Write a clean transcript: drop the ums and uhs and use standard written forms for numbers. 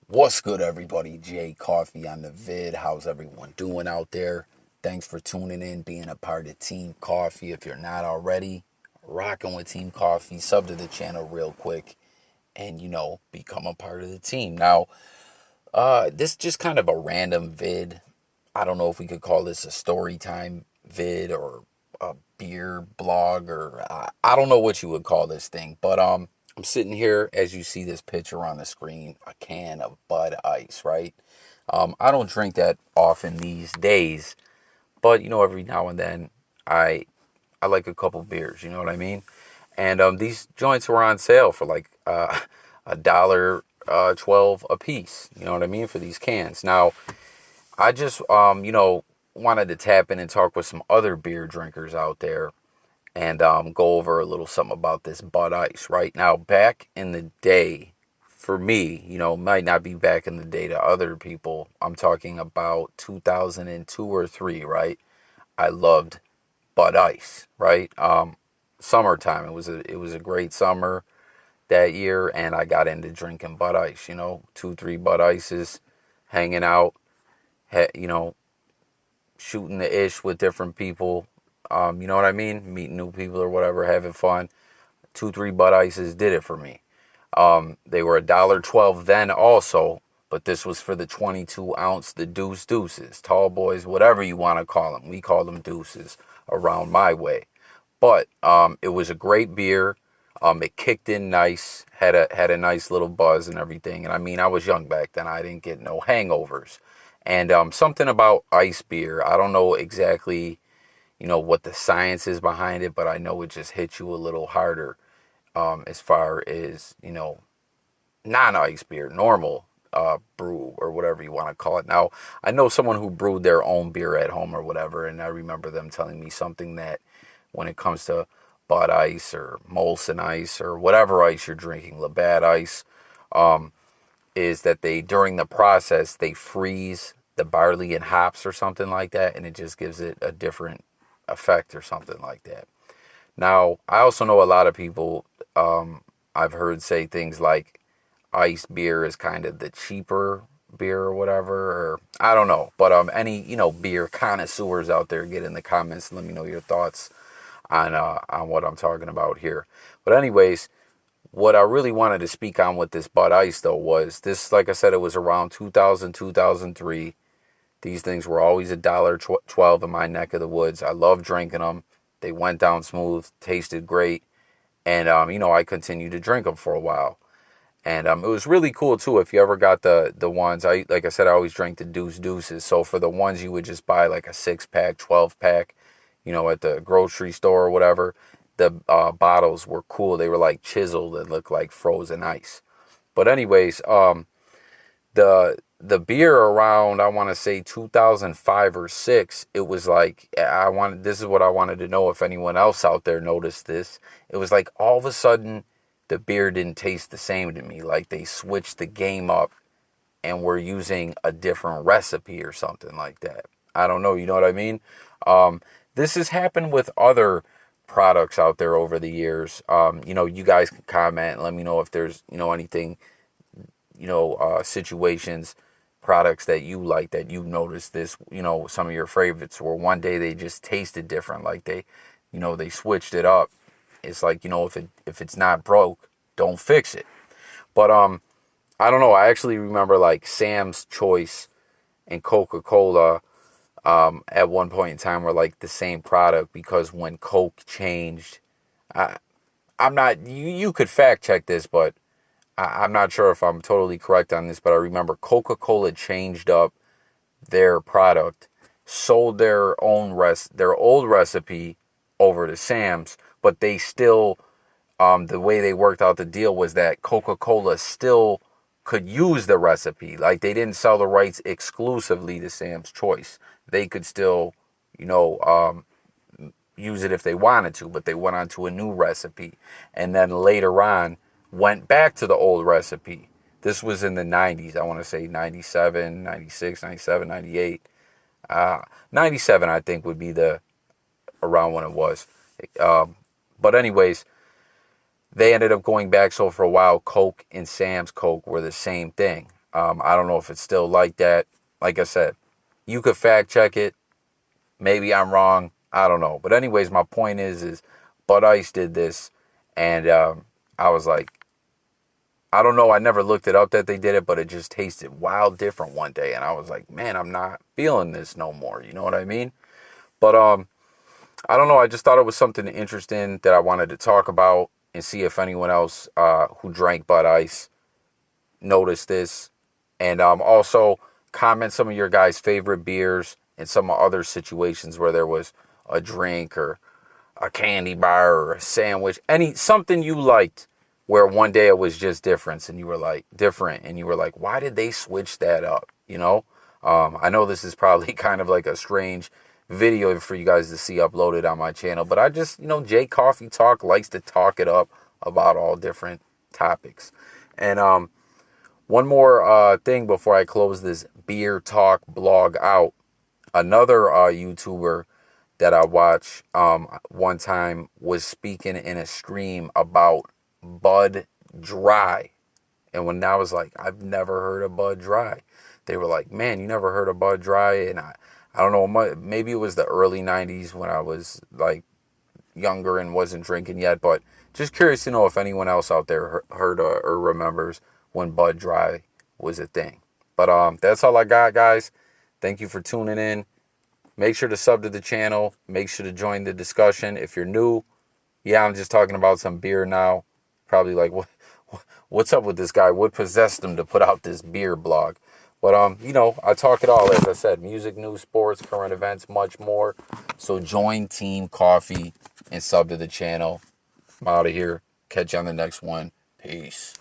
What's good, everybody? Jay Coffee on the vid. How's everyone doing out there? Thanks for tuning in, being a part of Team Coffee. If you're not already rocking with Team Coffee, sub to the channel real quick and, become a part of the team. Now, this just kind of a random vid. I don't know if we could call this a story time vid or a beer blog or I don't know what you would call this thing, but I'm sitting here as you see this picture on the screen, a can of Bud Ice, right? I don't drink that often these days, but every now and then I I like a couple beers, you know what I mean? And these joints were on sale for like a dollar 12 a piece, you know what I mean, for these cans. Now, I just wanted to tap in and talk with some other beer drinkers out there and go over a little something about this Bud Ice. Right now, back in the day, for me, might not be back in the day to other people. I'm talking about 2002 or three, right? I loved Bud Ice, right? Summertime. It was a great summer that year, and I got into drinking Bud Ice. 2, 3 Bud Ices, hanging out, you know, shooting the ish with different people. You know what I mean? Meeting new people or whatever, having fun. 2, 3 Bud Ices did it for me. They were $1.12 then also, but this was for the 22 ounce, the deuces, tall boys, whatever you want to call them. We call them deuces around my way. But it was a great beer. It kicked in nice, had a nice little buzz and everything. And I mean, I was young back then. I didn't get no hangovers. And something about ice beer. I don't know exactly, what the science is behind it, but I know it just hits you a little harder as far as, non-ice beer, normal brew or whatever you want to call it. Now, I know someone who brewed their own beer at home or whatever, and I remember them telling me something that when it comes to Bud Ice or Molson Ice or whatever ice you're drinking, Labatt Ice, is that they, during the process, they freeze the barley and hops or something like that, and it just gives it a different effect or something like that. Now, I also know a lot of people, I've heard say things like ice beer is kind of the cheaper beer or whatever, or I don't know. But any beer connoisseurs out there, get in the comments and let me know your thoughts on what I'm talking about here. But anyways, what I really wanted to speak on with this Bud Ice though was this. Like I said, it was around 2000, 2003. These things were always $1.12 in my neck of the woods. I loved drinking them. They went down smooth, tasted great, and I continued to drink them for a while. And it was really cool too. If you ever got the ones, like I said, I always drank the deuces. So for the ones you would just buy like a 6 pack, 12 pack, at the grocery store or whatever, the bottles were cool. They were like chiseled and looked like frozen ice. But anyways, the beer around, I want to say 2005 or six, it was like this is what I wanted to know if anyone else out there noticed this. It was like all of a sudden the beer didn't taste the same to me. Like they switched the game up and were using a different recipe or something like that. I don't know, you know what I mean? This has happened with other products out there over the years. You guys can comment and let me know if there's, anything, situations, products that you like that you noticed this, some of your favorites where one day they just tasted different. Like they switched it up. It's like, if it's not broke, don't fix it. But I don't know. I actually remember like Sam's Choice and Coca-Cola at one point in time were like the same product because when Coke changed, I, I'm not. You could fact check this, but I'm not sure if I'm totally correct on this. But I remember Coca-Cola changed up their product, sold their old recipe over to Sam's, but they still the way they worked out the deal was that Coca-Cola still could use the recipe. Like they didn't sell the rights exclusively to Sam's Choice. They could still, you know, use it if they wanted to, but they went on to a new recipe. And then later on, went back to the old recipe. This was in the 90s. I want to say 97, 96, 97, 98. 97, I think, would be the around when it was. But anyways, they ended up going back. So for a while, Coke and Sam's Coke were the same thing. I don't know if it's still like that. Like I said, you could fact check it. Maybe I'm wrong. I don't know. But anyways, my point is Bud Ice did this, and I was like, I don't know. I never looked it up that they did it, but it just tasted wild different one day, and I was like, man, I'm not feeling this no more. You know what I mean? But I don't know. I just thought it was something interesting that I wanted to talk about and see if anyone else who drank Bud Ice noticed this, and also comment some of your guys' favorite beers and some other situations where there was a drink or a candy bar or a sandwich, something you liked where one day it was just different and you were like, why did they switch that up? You know? I know this is probably kind of like a strange video for you guys to see uploaded on my channel, but I just, Jay Coffee Talk likes to talk it up about all different topics. And one more thing before I close this beer talk blog out. Another YouTuber that I watched one time was speaking in a stream about Bud Dry. And when I was like, I've never heard of Bud Dry, they were like, man, you never heard of Bud Dry? And I don't know, maybe it was the early 90s when I was like younger and wasn't drinking yet, but just curious to know if anyone else out there heard or remembers when Bud Dry was a thing. But that's all I got, guys. Thank you for tuning in. Make sure to sub to the channel. Make sure to join the discussion. If you're new, yeah, I'm just talking about some beer now. Probably like, what's up with this guy? What possessed him to put out this beer blog? But I talk it all, as I said, music, news, sports, current events, much more. So join Team Coffee and sub to the channel. I'm out of here. Catch you on the next one. Peace.